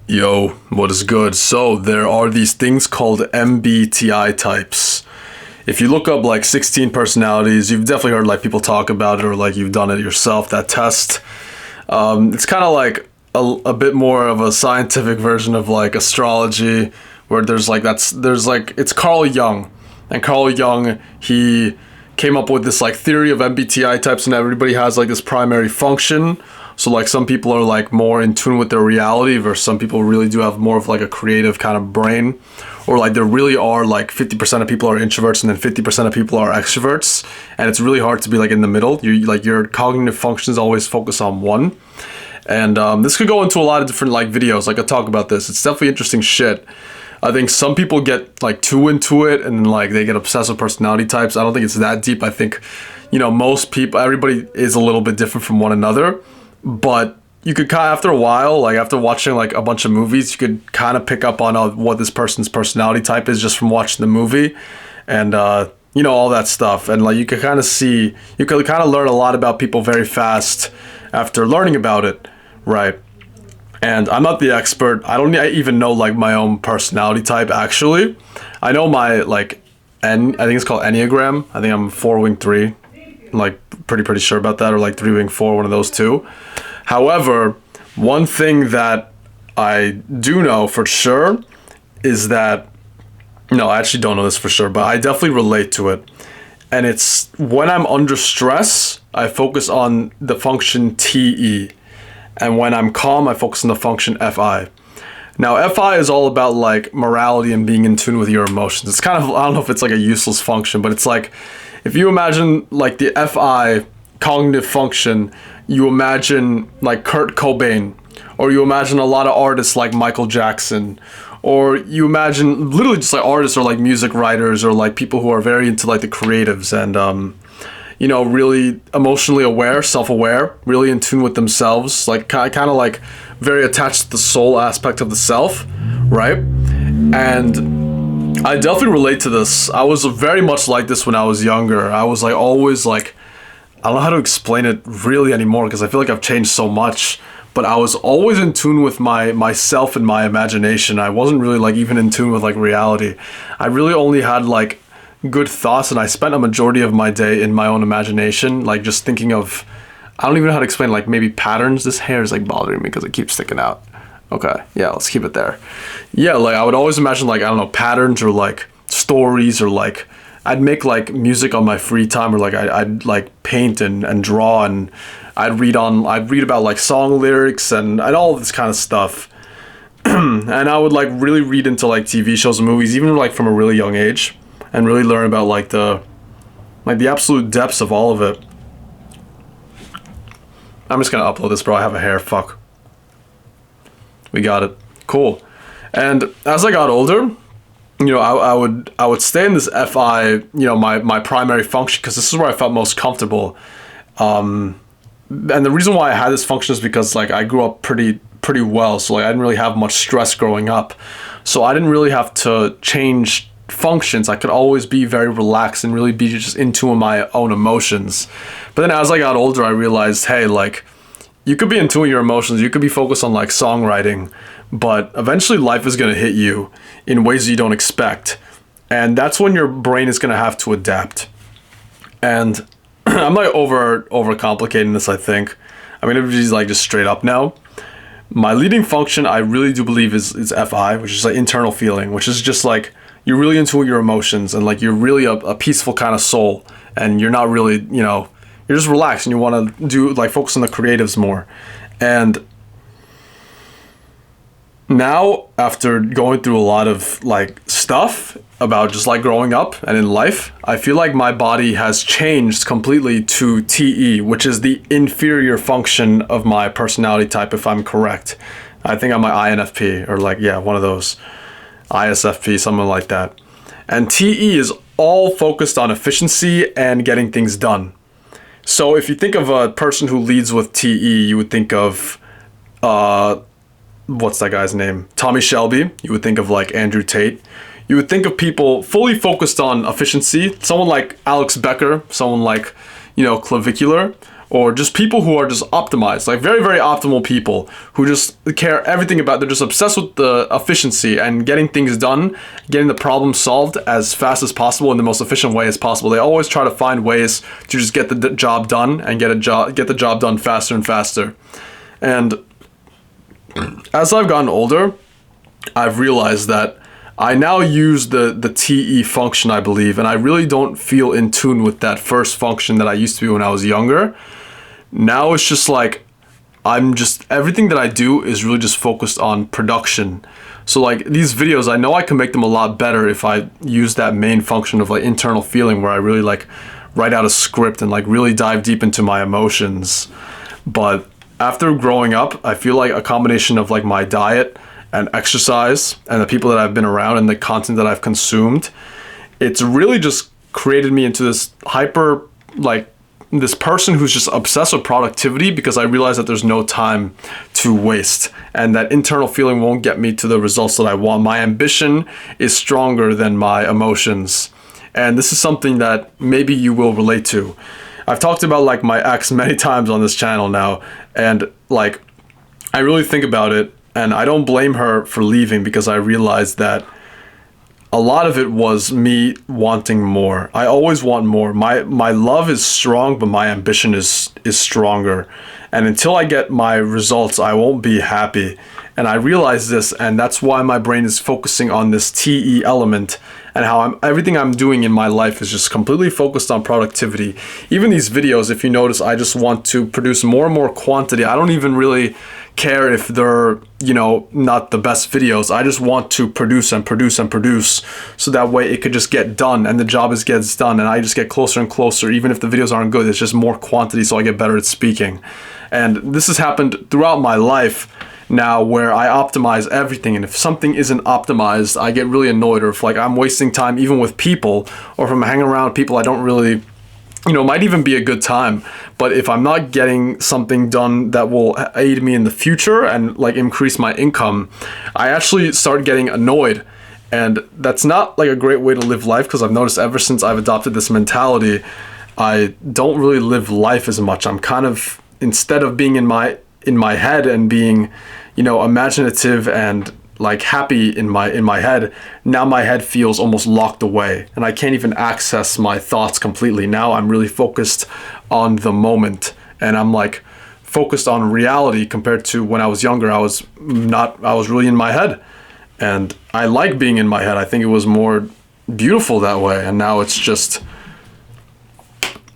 Yo, what is good? So there are these things called MBTI types. If you look up like 16 personalities, you've definitely heard like people talk about it or like you've done it yourself, that test. It's kind of like a bit more of a scientific version of like astrology where it's Carl Jung. And Carl Jung, he came up with this like theory of MBTI types, and everybody has like this primary function. So like some people are like more in tune with their reality versus some people really do have more of like a creative kind of brain, or like there really are like 50% of people are introverts and then 50% of people are extroverts, and it's really hard to be like in the middle. You like your cognitive functions always focus on one. And this could go into a lot of different like videos. Like I talk about this. It's definitely interesting shit. I think some people get like too into it and like they get obsessed with personality types. I don't think it's that deep. I think, most people, everybody is a little bit different from one another. But you could kind of, after a while, like after watching like a bunch of movies, you could kind of pick up on what this person's personality type is just from watching the movie, and all that stuff. And like you could kind of learn a lot about people very fast after learning about it, right? And I'm not the expert. I don't even know like my own personality type actually. I know my like I think it's called Enneagram. I think I'm 4-wing 3. I'm like pretty sure about that, or like 3-wing 4, one of those two. However, one thing that I do know for sure is that, no, I actually don't know this for sure, but I definitely relate to it. And it's when I'm under stress, I focus on the function TE. And when I'm calm, I focus on the function FI. Now, FI is all about like morality and being in tune with your emotions. It's kind of, I don't know if it's like a useless function, but it's like, if you imagine like the FI cognitive function, you imagine like Kurt Cobain, or you imagine a lot of artists like Michael Jackson, or you imagine literally just like artists or like music writers or like people who are very into like the creatives and, really emotionally aware, self-aware, really in tune with themselves, like kind of like very attached to the soul aspect of the self, right? And I definitely relate to this. I was very much like this when I was younger. I was like always like, I don't know how to explain it really anymore because I feel like I've changed so much, but I was always in tune with myself and my imagination. I wasn't really like even in tune with like reality. I really only had like good thoughts, and I spent a majority of my day in my own imagination, like just thinking of, I don't even know how to explain, like maybe patterns. This hair is like bothering me because it keeps sticking out. Okay, yeah, let's keep it there. Yeah, like I would always imagine like, I don't know, patterns or like stories, or like I'd make like music on my free time, or like I'd like paint and draw, and I'd read about like song lyrics and all this kind of stuff. And I would like really read into like TV shows and movies, even like from a really young age, and really learn about like the absolute depths of all of it. I'm just gonna upload this, bro. I have a hair. Fuck. We got it. Cool. And as I got older, I would stay in this FI, my primary function, because this is where I felt most comfortable. And the reason why I had this function is because like I grew up pretty well, so like I didn't really have much stress growing up, so I didn't really have to change functions. I could always be very relaxed and really be just in tune with my own emotions. But then as I got older, I realized, hey, like you could be in tune with your emotions, you could be focused on like songwriting, but eventually life is going to hit you in ways you don't expect, and that's when your brain is going to have to adapt. And I'm like overcomplicating this, I think. I mean, everybody's like just straight up now. My leading function, I really do believe is FI, which is like internal feeling, which is just like you're really into your emotions, and like you're really a peaceful kind of soul, and you're not really, you're just relaxed and you want to do like focus on the creatives more. And now, after going through a lot of like stuff about just like growing up and in life, I feel like my body has changed completely to TE, which is the inferior function of my personality type, if I'm correct. I think I'm my INFP, or like, yeah, one of those, ISFP, something like that. And TE is all focused on efficiency and getting things done. So if you think of a person who leads with TE, you would think of what's that guy's name? Tommy Shelby. You would think of like Andrew Tate. You would think of people fully focused on efficiency. Someone like Alex Becker, someone like, Clavicular. or just people who are just optimized, like very, very optimal people who just care everything about, they're just obsessed with the efficiency and getting things done, getting the problem solved as fast as possible in the most efficient way as possible. They always try to find ways to just get the job done and get the job done faster and faster. And as I've gotten older, I've realized that I now use the TE function, I believe, and I really don't feel in tune with that first function that I used to be when I was younger. Now it's just like, everything that I do is really just focused on production. So like these videos, I know I can make them a lot better if I use that main function of like internal feeling, where I really like write out a script and like really dive deep into my emotions. But after growing up, I feel like a combination of like my diet and exercise and the people that I've been around and the content that I've consumed, it's really just created me into this this person who's just obsessed with productivity, because I realize that there's no time to waste and that internal feeling won't get me to the results that I want. My ambition is stronger than my emotions. And this is something that maybe you will relate to. I've talked about like my ex many times on this channel now, and like I really think about it. And I don't blame her for leaving, because I realized that a lot of it was me wanting more. I always want more. My love is strong, but my ambition is stronger. And until I get my results, I won't be happy. And I realize this, and that's why my brain is focusing on this TE element, and how everything I'm doing in my life is just completely focused on productivity. Even these videos, if you notice, I just want to produce more and more quantity. I don't even really care if they're, not the best videos. I just want to produce and produce and produce, so that way it could just get done and the job gets done, and I just get closer and closer. Even if the videos aren't good, it's just more quantity, so I get better at speaking. And this has happened throughout my life now, where I optimize everything, and if something isn't optimized, I get really annoyed, or if like I'm wasting time even with people, or if I'm hanging around people I don't really, might even be a good time, but if I'm not getting something done that will aid me in the future and like increase my income, I actually start getting annoyed. And that's not like a great way to live life, because I've noticed ever since I've adopted this mentality, I don't really live life as much. I'm kind of, instead of being in my head and being, imaginative and like happy in my head, now my head feels almost locked away and I can't even access my thoughts completely. Now I'm really focused on the moment, and I'm like focused on reality, compared to when I was younger. I was really in my head, and I like being in my head. I think it was more beautiful that way. And now it's just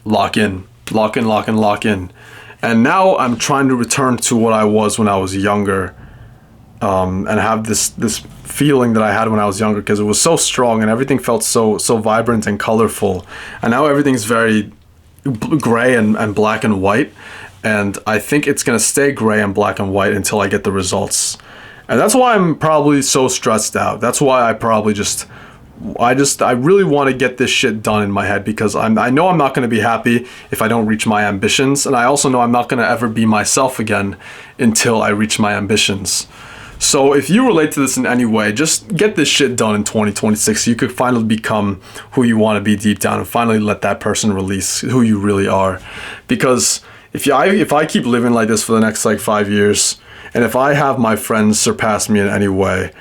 lock in. And now I'm trying to return to what I was when I was younger, and have this feeling that I had when I was younger, because it was so strong and everything felt so vibrant and colorful. And now everything's very gray and black and white, and I think it's gonna stay gray and black and white until I get the results. And that's why I'm probably so stressed out. That's why I probably I really want to get this shit done in my head, because I know I'm not going to be happy if I don't reach my ambitions, and I also know I'm not going to ever be myself again until I reach my ambitions. So if you relate to this in any way, just get this shit done in 2026 so you could finally become who you want to be deep down, and finally let that person release who you really are. Because if I keep living like this for the next like 5 years, and if I have my friends surpass me in any way,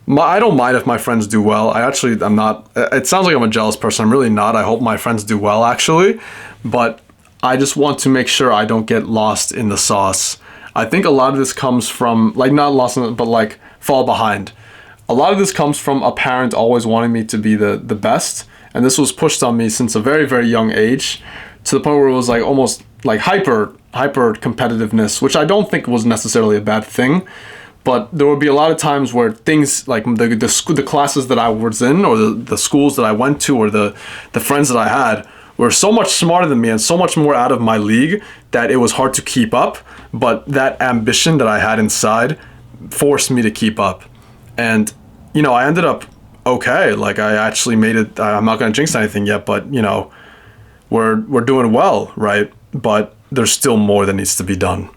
I don't mind if my friends do well. I'm not, it sounds like I'm a jealous person. I'm really not. I hope my friends do well, actually. But I just want to make sure I don't get lost in the sauce. I think a lot of this comes from, like, not lost in it, but like fall behind. A lot of this comes from a parent always wanting me to be the best. And this was pushed on me since a very, very young age, to the point where it was like almost like hyper competitiveness, which I don't think was necessarily a bad thing. But there would be a lot of times where things like the classes that I was in, or the schools that I went to, or the friends that I had were so much smarter than me and so much more out of my league that it was hard to keep up. But that ambition that I had inside forced me to keep up. And, I ended up okay. Like, I actually made it. I'm not going to jinx anything yet, but, we're doing well, right? But there's still more that needs to be done.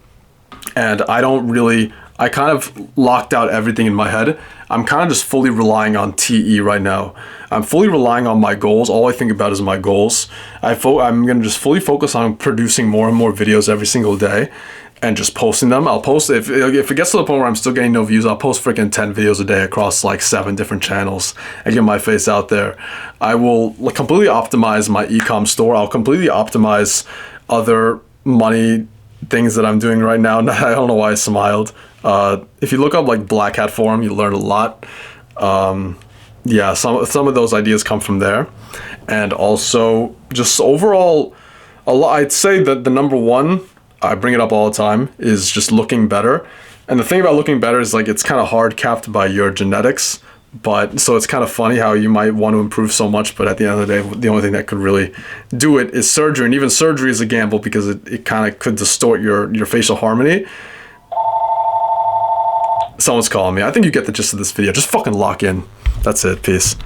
And I don't really I kind of locked out everything in my head. I'm kind of just fully relying on TE right now. I'm fully relying on my goals. All I think about is my goals. I'm going to just fully focus on producing more and more videos every single day and just posting them. I'll post, if it gets to the point where I'm still getting no views, I'll post freaking 10 videos a day across like 7 different channels and get my face out there. I will like completely optimize my ecom store. I'll completely optimize other money things that I'm doing right now. I don't know why I smiled. If you look up like Black Hat Forum, you learn a lot. Yeah, some of those ideas come from there. And also just overall, I'd say that the number one, I bring it up all the time, is just looking better. And the thing about looking better is like it's kind of hard capped by your genetics. But so it's kind of funny how you might want to improve so much, but at the end of the day, the only thing that could really do it is surgery. And even surgery is a gamble because it kind of could distort your facial harmony. Someone's calling me. I think you get the gist of this video. Just fucking lock in. That's it. Peace.